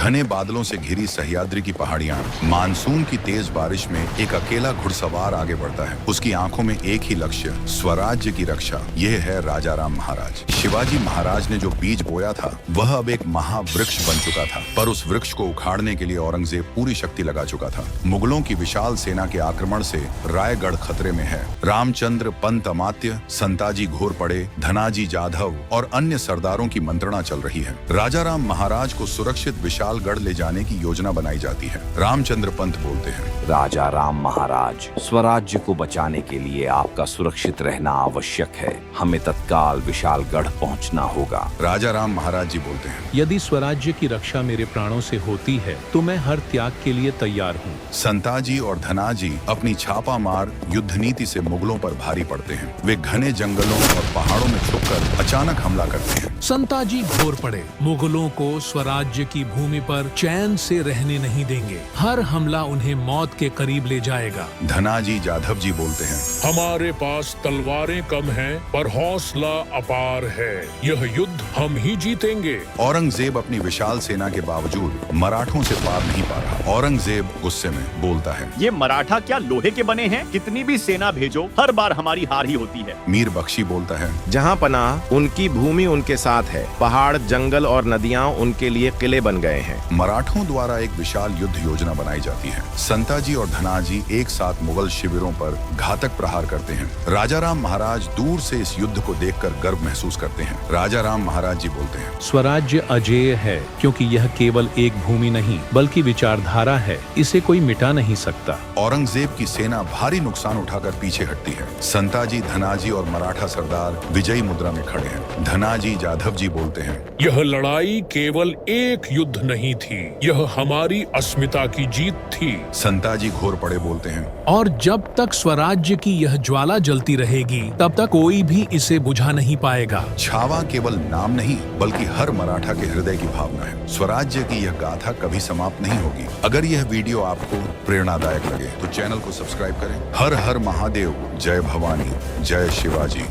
घने बादलों से घिरी सह्याद्री की पहाड़ियां, मानसून की तेज बारिश में एक अकेला घुड़सवार आगे बढ़ता है। उसकी आंखों में एक ही लक्ष्य, स्वराज्य की रक्षा। यह है राजा राम महाराज। शिवाजी महाराज ने जो बीज बोया था वह अब एक महावृक्ष बन चुका था, पर उस वृक्ष को उखाड़ने के लिए औरंगजेब पूरी शक्ति लगा चुका था। मुगलों की विशाल सेना के आक्रमण से रायगढ़ खतरे में है। रामचंद्र, पंत अमात्य, संताजी घोरपड़े, धनाजी जाधव और अन्य सरदारों की मंत्रणा चल रही है। राजा राम महाराज को सुरक्षित विशालगढ़ ले जाने की योजना बनाई जाती है। रामचंद्र पंत बोलते हैं, राजा राम महाराज, स्वराज्य को बचाने के लिए आपका सुरक्षित रहना आवश्यक है। हमें तत्काल विशालगढ़ पहुंचना होगा। राजा राम महाराज जी बोलते हैं, यदि स्वराज्य की रक्षा मेरे प्राणों से होती है तो मैं हर त्याग के लिए तैयार हूँ। संताजी और धनाजी अपनी छापा मार युद्ध नीति से मुगलों पर भारी पड़ते हैं। वे घने जंगलों और पहाड़ों में छुपकर अचानक हमला करते हैं। संताजी घोर पड़े, मुगलों को स्वराज्य की भूमि पर चैन से रहने नहीं देंगे। हर हमला उन्हें मौत के करीब ले जाएगा। धनाजी जाधव जी बोलते हैं, हमारे पास तलवारें कम हैं, पर हौसला अपार है। यह युद्ध हम ही जीतेंगे। औरंगजेब अपनी विशाल सेना के बावजूद मराठों से पार नहीं पा रहा। औरंगजेब गुस्से में बोलता है, ये मराठा क्या लोहे के बने हैं? कितनी भी सेना भेजो, हर बार हमारी हार ही होती है। मीर बख्शी बोलता है, जहाँ पनाह उनकी भूमि उनके साथ है, पहाड़, जंगल और नदियाँ उनके लिए किले बन गए हैं। मराठों द्वारा एक विशाल युद्ध योजना बनाई जाती है। संताजी और धनाजी एक साथ मुगल शिविरों पर घातक प्रहार करते हैं। राजा राम महाराज दूर से इस युद्ध को देखकर गर्व महसूस करते हैं। राजा राम महाराज जी बोलते हैं, स्वराज्य अजेय है, क्योंकि यह केवल एक भूमि नहीं बल्कि विचारधारा है। इसे कोई मिटा नहीं सकता। औरंगजेब की सेना भारी नुकसान उठाकर पीछे हटती है। संताजी, धनाजी और मराठा सरदार विजयी मुद्रा में खड़े हैं। धनाजी जाधव जी बोलते हैं, यह लड़ाई केवल एक युद्ध नहीं थी, यह हमारी अस्मिता की जीत थी। संताजी घोरपड़े बोलते हैं, और जब तक स्वराज्य की यह ज्वाला जलती रहेगी तब तक कोई भी इसे बुझा नहीं पाएगा। छावा केवल नाम नहीं बल्कि हर मराठा के हृदय की भावना है। स्वराज्य की यह गाथा कभी समाप्त नहीं होगी। अगर यह वीडियो आपको प्रेरणादायक लगे तो चैनल को सब्सक्राइब करें। हर हर महादेव, जय भवानी, जय शिवाजी।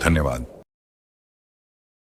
धन्यवाद।